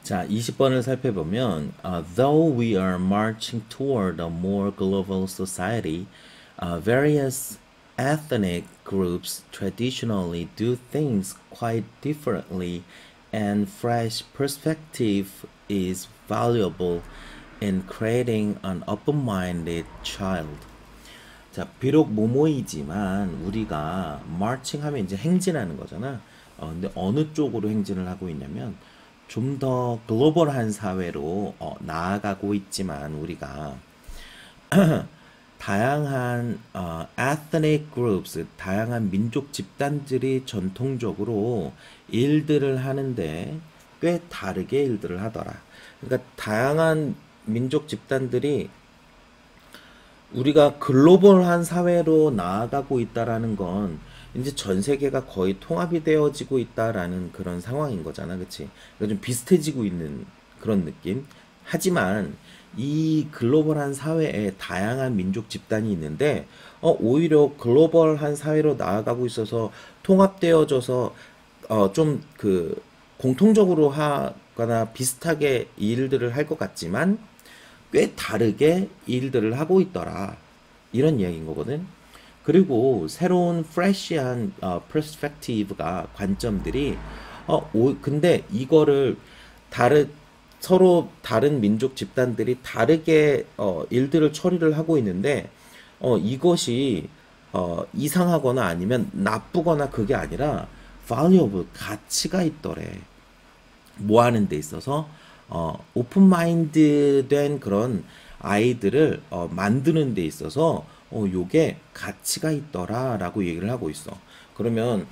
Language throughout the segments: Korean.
자, 20번을 살펴보면 though we are marching toward a more global society, various ethnic groups traditionally do things quite differently and fresh perspective is valuable in creating an open-minded child. 자, 비록 모모이지만 우리가 marching 하면 이제 행진하는 거잖아. 근데 어느 쪽으로 행진을 하고 있냐면 좀 더 글로벌한 사회로 나아가고 있지만 우리가 다양한 ethnic groups, 다양한 민족 집단들이 전통적으로 일들을 하는데 꽤 다르게 일들을 하더라. 그러니까 다양한 민족 집단들이 우리가 글로벌한 사회로 나아가고 있다라는 건 이제 전 세계가 거의 통합이 되어지고 있다라는 그런 상황인 거잖아, 그치? 그러니까 좀 비슷해지고 있는 그런 느낌. 하지만 이 글로벌한 사회에 다양한 민족 집단이 있는데, 오히려 글로벌한 사회로 나아가고 있어서 통합되어져서, 좀 그, 공통적으로 하거나 비슷하게 일들을 할 것 같지만, 꽤 다르게 일들을 하고 있더라. 이런 이야기인 거거든. 그리고 새로운 프레시한 퍼스펙티브가 관점들이 근데 이거를 다른 서로 다른 민족 집단들이 다르게 일들을 처리를 하고 있는데 이것이 이상하거나 아니면 나쁘거나 그게 아니라 valuable 가치가 있더래. 뭐 하는 데 있어서 오픈 마인드 된 그런 아이들을 만드는 데 있어서 요게 가치가 있더라라고 얘기를 하고 있어. 그러면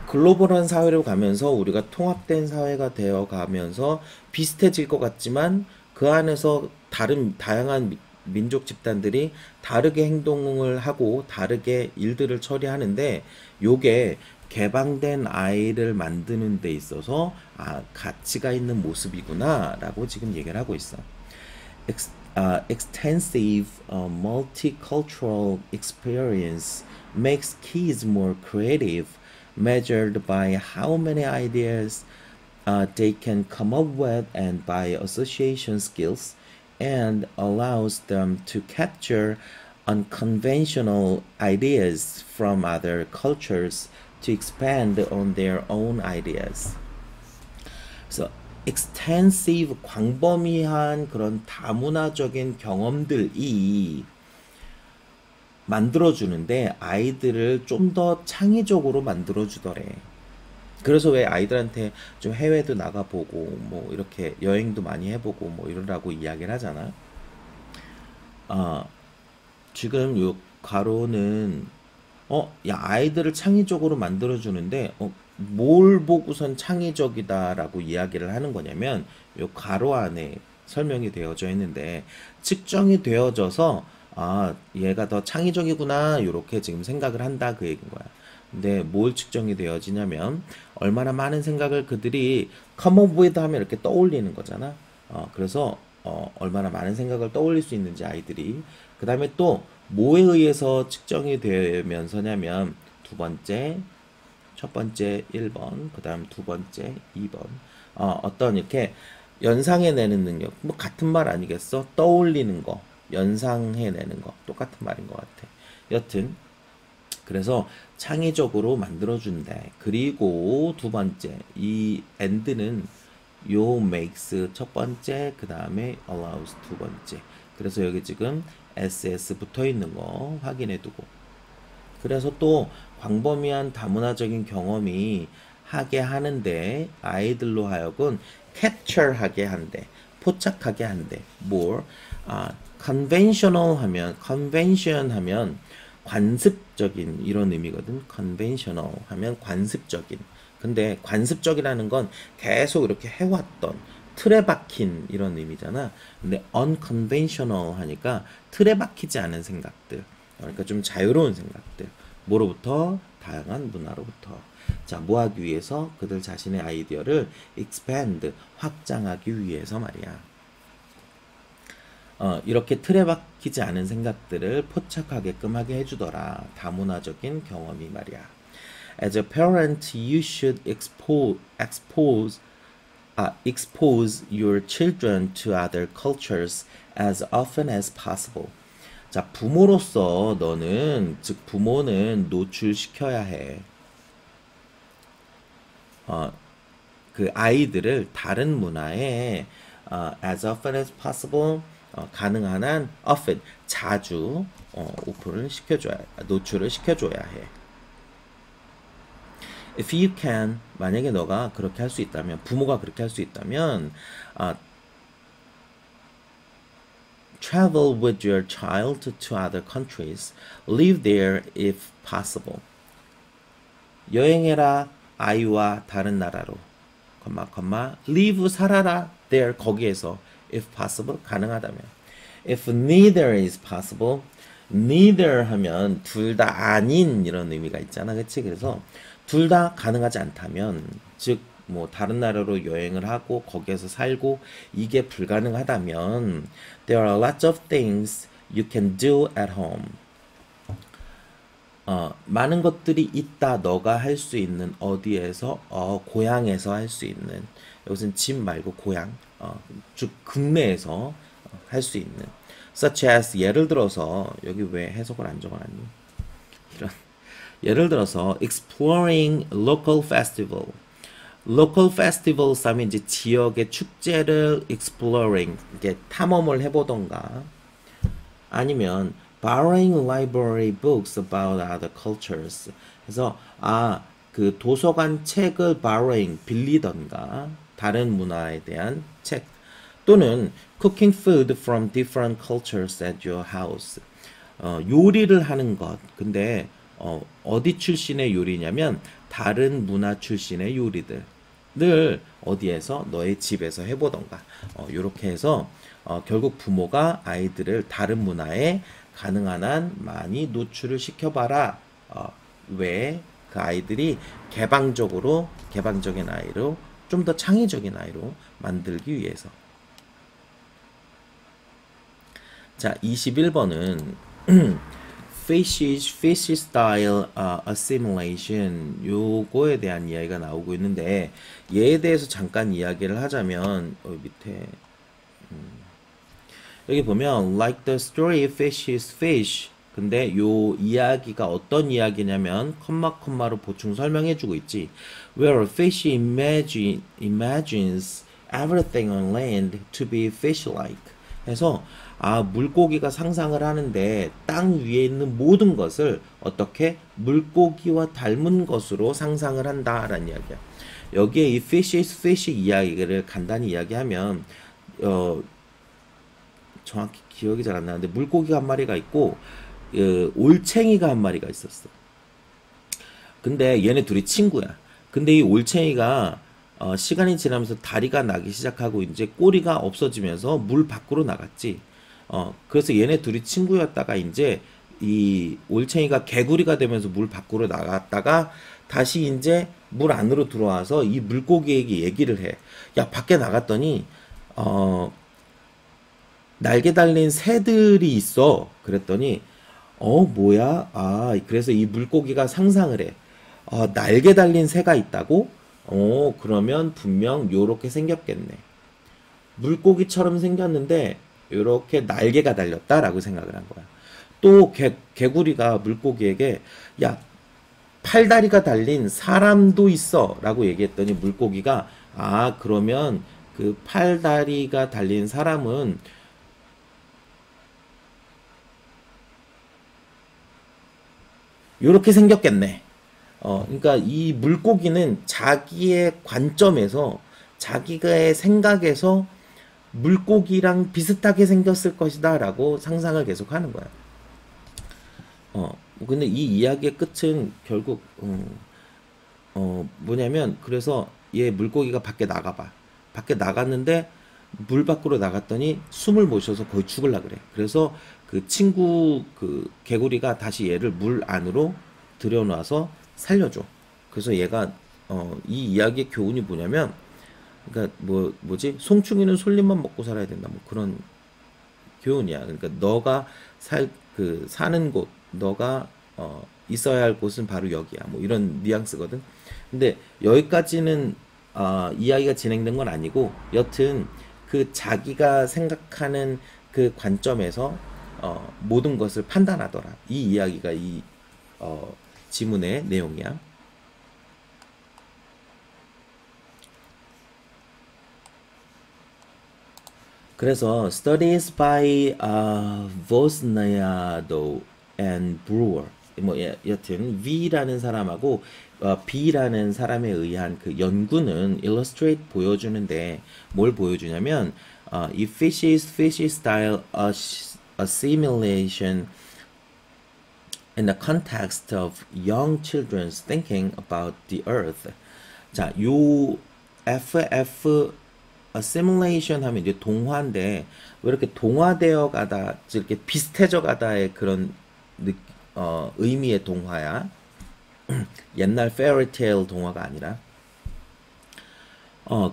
글로벌한 사회로 가면서 우리가 통합된 사회가 되어 가면서 비슷해질 것 같지만 그 안에서 다양한 민족 집단들이 다르게 행동을 하고 다르게 일들을 처리하는데 요게 개방된 아이를 만드는 데 있어서 가치가 있는 모습이구나라고 지금 얘기를 하고 있어. Extensive multicultural experience makes kids more creative, measured by how many ideas they can come up with and by association skills, and allows them to capture unconventional ideas from other cultures to expand on their own ideas. 그래서 extensive 광범위한 그런 다문화적인 경험들이 만들어주는데 아이들을 좀 더 창의적으로 만들어주더래. 그래서 왜 아이들한테 좀 해외도 나가보고 뭐 이렇게 여행도 많이 해보고 뭐 이러라고 이야기를 하잖아. 지금 요 가로는 야 아이들을 창의적으로 만들어주는데 뭘 보고선 창의적이다라고 이야기를 하는 거냐면 요 가로 안에 설명이 되어져 있는데 측정이 되어져서 얘가 더 창의적이구나 요렇게 지금 생각을 한다 그 얘기인 거야. 근데 뭘 측정이 되어지냐면 얼마나 많은 생각을 그들이 come up with 하면 이렇게 떠올리는 거잖아. 그래서 얼마나 많은 생각을 떠올릴 수 있는지 아이들이 그 다음에 또 뭐에 의해서 측정이 되면서냐면 두 번째 첫 번째 1번, 그 다음 두 번째 2번. 어떤 이렇게 연상해내는 능력. 뭐 같은 말 아니겠어? 떠올리는 거, 연상해내는 거. 똑같은 말인 것 같아. 여튼, 그래서 창의적으로 만들어준대. 그리고 두 번째, 이 and는 요 makes 첫 번째, 그 다음에 allows 두 번째. 그래서 여기 지금 ss 붙어 있는 거 확인해 두고. 그래서 또 광범위한 다문화적인 경험이 하게 하는데 아이들로 하여금 capture 하게 한대. 포착하게 한대. 뭘? conventional 하면 convention 하면 관습적인 이런 의미거든. conventional 하면 관습적인. 근데 관습적이라는 건 계속 이렇게 해왔던 틀에 박힌 이런 의미잖아. 근데 unconventional 하니까 틀에 박히지 않은 생각들. 그러니까 좀 자유로운 생각들. 뭐로부터? 다양한 문화로부터. 자, 뭐 하기 위해서? 그들 자신의 아이디어를 expand, 확장하기 위해서 말이야. 이렇게 틀에 박히지 않은 생각들을 포착하게끔 하게 해주더라. 다문화적인 경험이 말이야. As a parent, you should expose expose your children to other cultures as often as possible. 자, 부모로서 너는, 즉 부모는 노출시켜야 해. 그 아이들을 다른 문화에 as often as possible 가능한 한 often 자주 오픈을 시켜줘야 노출을 시켜줘야 해. If you can 만약에 너가 그렇게 할 수 있다면 부모가 그렇게 할 수 있다면 travel with your child to other countries, live there if possible. 여행해라 아이와 다른 나라로, live 살아라 there 거기에서 if possible 가능하다면. If neither is possible, neither 하면 둘 다 아닌 이런 의미가 있잖아, 그렇지? 그래서 둘 다 가능하지 않다면, 즉 뭐 다른 나라로 여행을 하고 거기에서 살고 이게 불가능하다면 there are lots of things you can do at home. 많은 것들이 있다. 너가 할 수 있는 어디에서 고향에서 할 수 있는, 여기서는 집 말고 고향, 즉 국내에서 할 수 있는, such as 예를 들어서 여기 왜 해석을 안 적어놨니? 이런 예를 들어서 exploring local festival. local festivals 하면 이제 지역의 축제를 exploring, 이게 탐험을 해보던가, 아니면 borrowing library books about other cultures. 그래서 그 도서관 책을 borrowing 빌리던가 다른 문화에 대한 책, 또는 cooking food from different cultures at your house. 요리를 하는 것. 근데 어디 출신의 요리냐면 다른 문화 출신의 요리들. 늘 어디에서 너의 집에서 해보던가 이렇게 해서 결국 부모가 아이들을 다른 문화에 가능한 한 많이 노출을 시켜봐라. 왜 그 아이들이 개방적인 아이로 좀 더 창의적인 아이로 만들기 위해서. 자, 21번은 fish style assimilation 요거에 대한 이야기가 나오고 있는데, 얘에 대해서 잠깐 이야기를 하자면 밑에 여기 보면 like the story fish is fish. 근데 요 이야기가 어떤 이야기냐면 컴마로 보충 설명해주고 있지. Where a fish imagines everything on land to be fish-like. 해서 물고기가 상상을 하는데 땅 위에 있는 모든 것을 어떻게 물고기와 닮은 것으로 상상을 한다라는 이야기야. 여기에 이 fish is fish 이야기를 간단히 이야기하면 정확히 기억이 잘 안 나는데 물고기가 한 마리가 있고 올챙이가 한 마리가 있었어. 근데 얘네 둘이 친구야. 근데 이 올챙이가 시간이 지나면서 다리가 나기 시작하고 이제 꼬리가 없어지면서 물 밖으로 나갔지. 그래서 얘네 둘이 친구였다가 이제 이 올챙이가 개구리가 되면서 물 밖으로 나갔다가 다시 이제 물 안으로 들어와서 이 물고기에게 얘기를 해. 야, 밖에 나갔더니 날개 달린 새들이 있어. 그랬더니 뭐야? 그래서 이 물고기가 상상을 해. 날개 달린 새가 있다고? 그러면 분명 요렇게 생겼겠네. 물고기처럼 생겼는데 요렇게 날개가 달렸다라고 생각을 한 거야. 또 개구리가 물고기에게 야, 팔다리가 달린 사람도 있어 라고 얘기했더니 물고기가 그러면 그 팔다리가 달린 사람은 요렇게 생겼겠네. 그러니까 이 물고기는 자기의 관점에서, 자기의 생각에서 물고기랑 비슷하게 생겼을 것이다 라고 상상을 계속 하는 거야. 근데 이 이야기의 끝은 결국 뭐냐면, 그래서 얘 물고기가 밖에 나가봐. 밖에 나갔는데 물 밖으로 나갔더니 숨을 못 쉬어서 거의 죽을라 그래. 그래서 그 친구 그 개구리가 다시 얘를 물 안으로 들여놔서 살려줘. 그래서 얘가 이 이야기의 교훈이 뭐냐면, 그러니까 뭐지? 송충이는 솔잎만 먹고 살아야 된다. 뭐 그런 교훈이야. 그러니까 너가 사는 곳, 너가 있어야 할 곳은 바로 여기야. 뭐 이런 뉘앙스거든. 근데 여기까지는 이야기가 진행된 건 아니고 여튼 그 자기가 생각하는 그 관점에서 모든 것을 판단하더라. 이 이야기가 이 지문의 내용이야. 그래서 studies by Vosniado and Brewer 뭐 여튼 V라는 사람하고 B라는 사람에 의한 그 연구는 illustrate 보여주는데 뭘 보여주냐면 이 fish style assimilation in the context of young children's thinking about the earth. 자, 요 FF assimilation 하면 이제 동화인데 왜 이렇게 동화되어 가다 이렇게 비슷해져 가다의 그런 의미의 동화야. 옛날 fairytale 동화가 아니라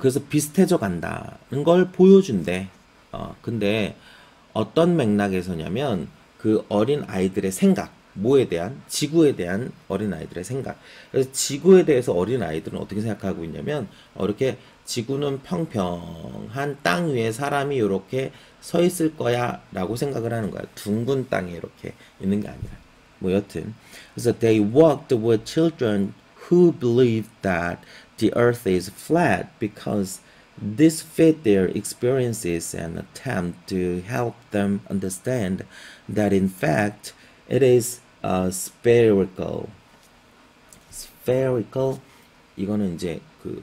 그래서 비슷해져 간다는 걸 보여준대. 근데 어떤 맥락에서냐면 그 어린 아이들의 생각, 뭐에 대한? 지구에 대한 어린 아이들의 생각. 그래서 지구에 대해서 어린 아이들은 어떻게 생각하고 있냐면 이렇게 지구는 평평한 땅 위에 사람이 이렇게 서 있을 거야 라고 생각을 하는 거야. 둥근 땅에 이렇게 있는 게 아니라. 뭐 여튼 그래서 they walked with children who believed that the earth is flat because this fit their experiences and attempt to help them understand that in fact it is spherical. spherical 이거는 이제 그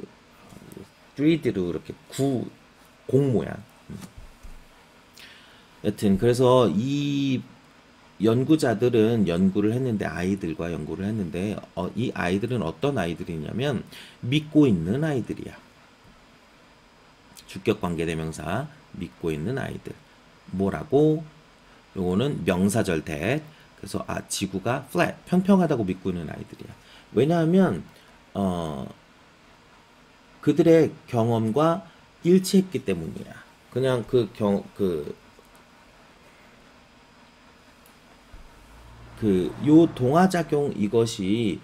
3D로 이렇게 공 모양. 여튼 그래서 이 연구자들은 연구를 했는데 아이들과 연구를 했는데 이 아이들은 어떤 아이들이냐면 믿고 있는 아이들이야. 주격관계대명사 믿고 있는 아이들. 뭐라고? 요거는 명사절 that. 그래서 지구가 flat 평평하다고 믿고 있는 아이들이야. 왜냐하면 그들의 경험과 일치했기 때문이야. 그냥 요 동화작용 이것이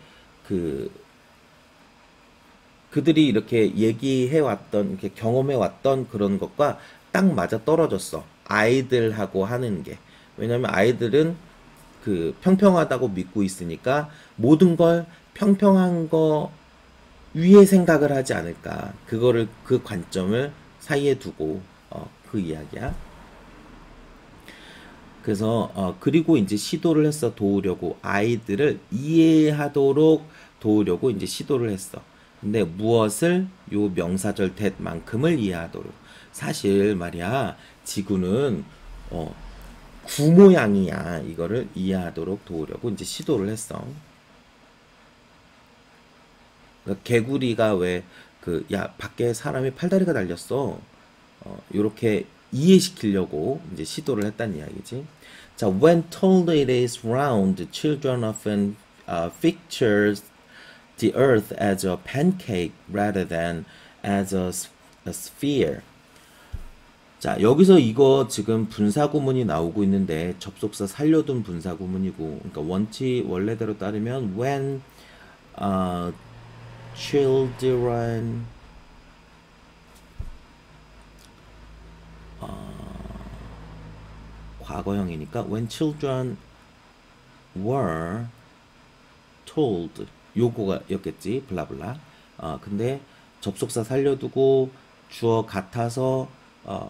그들이 이렇게 얘기해왔던, 이렇게 경험해왔던 그런 것과 딱 맞아 떨어졌어. 아이들하고 하는 게. 왜냐면 아이들은 평평하다고 믿고 있으니까 모든 걸 평평한 거 위에 생각을 하지 않을까. 그 관점을 사이에 두고, 그 이야기야. 그래서 그리고 이제 시도를 했어. 도우려고 아이들을 이해하도록 도우려고 이제 시도를 했어. 근데 무엇을? 요 명사절 that만큼을 이해하도록. 사실 말이야 지구는 구 모양이야. 이거를 이해하도록 도우려고 이제 시도를 했어. 그러니까 개구리가 왜 야 밖에 사람이 팔다리가 달렸어. 요렇게 이해시키려고 이제 시도를 했다는 이야기지. 자, when told it is round, children often pictures the earth as a pancake rather than as a sphere. 자, 여기서 이거 지금 분사구문이 나오고 있는데 접속사 살려둔 분사구문이고, 그러니까 원래대로 따르면 when children 과거형이니까 when children were told 요거가 였겠지 블라블라. 근데 접속사 살려두고 주어 같아서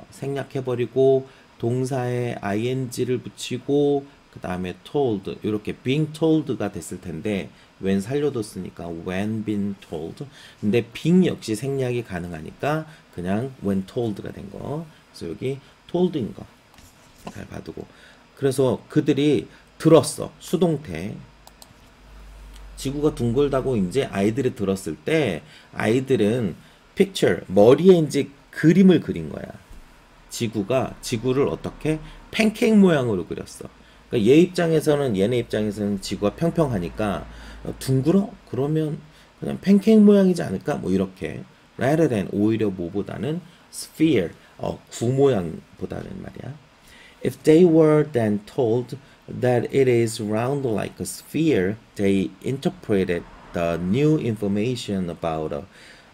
생략해버리고 동사에 ing를 붙이고 그 다음에 told 이렇게 being told가 됐을 텐데 when 살려뒀으니까 when been told. 근데 being 역시 생략이 가능하니까 그냥 when told가 된 거. 그래서 여기 told인 거 잘 봐두고. 그래서 그들이 들었어. 수동태. 지구가 둥글다고 이제 아이들이 들었을 때 아이들은 picture 머리에 이제 그림을 그린 거야. 지구를 어떻게 팬케이크 모양으로 그렸어. 그러니까 얘네 입장에서는 지구가 평평하니까 둥글어? 그러면 그냥 팬케이크 모양이지 않을까? 뭐 이렇게 rather than 오히려 뭐보다는 sphere 구 모양보다는 말이야. If they were then told that it is round like a sphere, they interpreted the new information about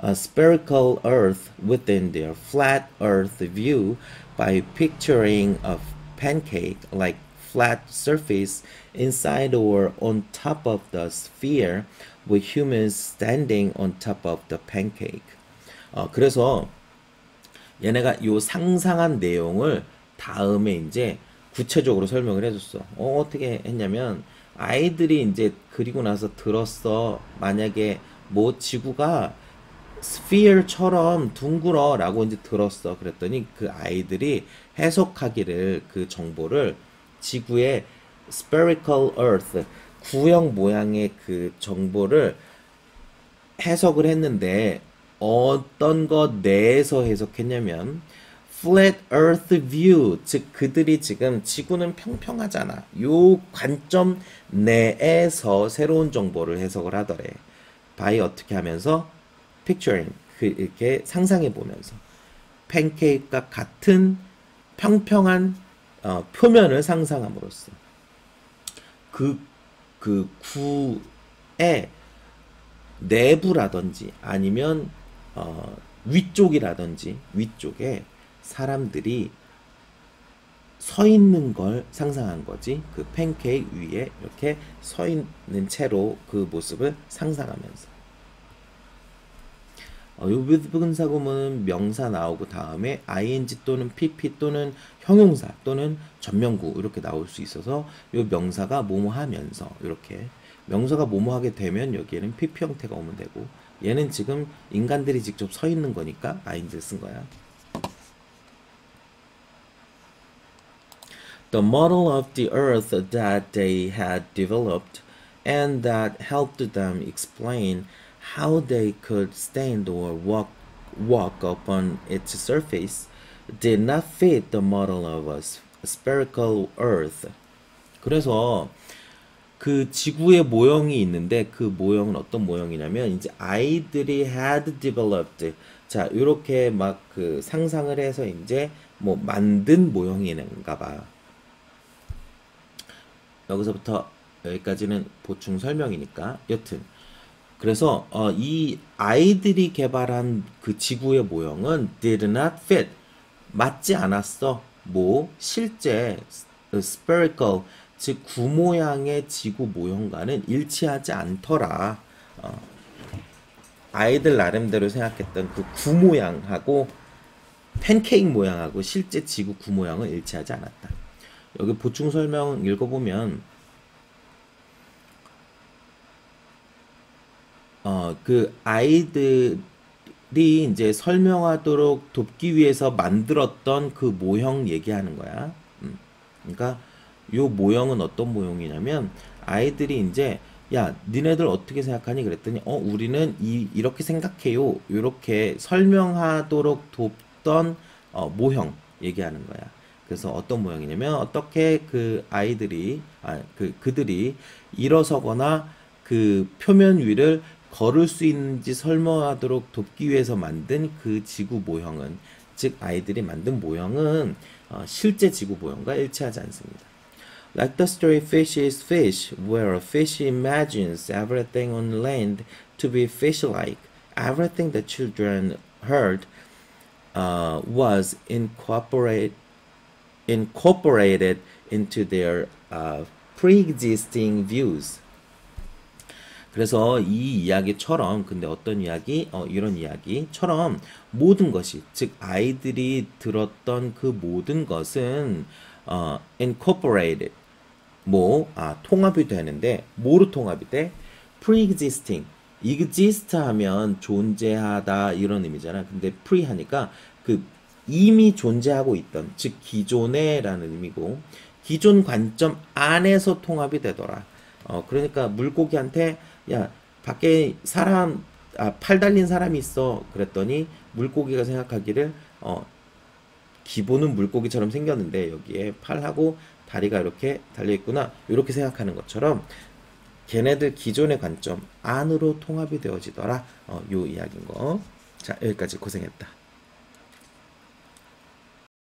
a spherical Earth within their flat Earth view by picturing a pancake like flat surface inside or on top of the sphere with humans standing on top of the pancake. 그래서 얘네가 요 상상한 내용을 다음에 이제 구체적으로 설명을 해줬어. 어떻게 했냐면 아이들이 이제 그리고 나서 들었어. 만약에 뭐 지구가 스피어처럼 둥글어 라고 이제 들었어. 그랬더니 그 아이들이 해석하기를 그 정보를 지구의 spherical earth 구형 모양의 그 정보를 해석을 했는데 어떤 것 내에서 해석했냐면 flat earth view 즉 그들이 지금 지구는 평평하잖아 요 관점 내에서 새로운 정보를 해석을 하더래. by 어떻게 하면서 picturing 이렇게 상상해 보면서 팬케이크가 같은 평평한 표면을 상상함으로써 그 구의 내부라든지 아니면 위쪽이라든지 위쪽에 사람들이 서 있는 걸 상상한 거지. 그 팬케이크 위에 이렇게 서 있는 채로 그 모습을 상상하면서. 요 부분사 구문은 명사 나오고 다음에 ing 또는 pp 또는 형용사 또는 전면구 이렇게 나올 수 있어서 요 명사가 뭐뭐 하면서 이렇게 명사가 뭐뭐 하게 되면 여기에는 pp 형태가 오면 되고 얘는 지금 인간들이 직접 서 있는 거니까 ing를 쓴 거야. The model of the earth that they had developed and that helped them explain how they could stand or walk upon its surface did not fit the model of a spherical earth. 그래서 그 지구의 모형이 있는데 그 모형은 어떤 모형이냐면 이제 아이들이 had developed 자 이렇게 막 그 상상을 해서 이제 뭐 만든 모형인가 봐. 여기서부터 여기까지는 보충 설명이니까 여튼 그래서 이 아이들이 개발한 그 지구의 모형은 did not fit 맞지 않았어. 뭐 실제 spherical 즉 구모양의 지구 모형과는 일치하지 않더라. 아이들 나름대로 생각했던 그 구모양하고 팬케이크 모양하고 실제 지구 구모양은 일치하지 않았다. 여기 보충 설명 읽어보면 그 아이들이 이제 설명하도록 돕기 위해서 만들었던 그 모형 얘기하는 거야. 그러니까 요 모형은 어떤 모형이냐면 아이들이 이제 야 니네들 어떻게 생각하니 그랬더니 우리는 이렇게 생각해요. 이렇게 설명하도록 돕던 모형 얘기하는 거야. 그래서 어떤 모형이냐면 어떻게 그 아이들이 그들이 일어서거나 그 표면 위를 걸을 수 있는지 설명하도록 돕기 위해서 만든 그 지구 모형은 즉 아이들이 만든 모형은 실제 지구 모형과 일치하지 않습니다. Like the story Fish is Fish, where a fish imagines everything on land to be fish-like, everything the children heard was incorporated into their pre-existing views. 그래서 이 이야기처럼 근데 어떤 이야기? 이런 이야기처럼 모든 것이 즉 아이들이 들었던 그 모든 것은 incorporated 통합이 되는데 뭐로 통합이 돼? pre-existing exist 하면 존재하다 이런 의미잖아. 근데 pre 하니까 그 이미 존재하고 있던 즉 기존에라는 의미고 기존 관점 안에서 통합이 되더라. 그러니까 물고기한테 야 밖에 사람 팔 달린 사람이 있어 그랬더니 물고기가 생각하기를 기본은 물고기처럼 생겼는데 여기에 팔하고 다리가 이렇게 달려있구나 이렇게 생각하는 것처럼 걔네들 기존의 관점 안으로 통합이 되어지더라. 요 이야기인 거. 자 여기까지 고생했다.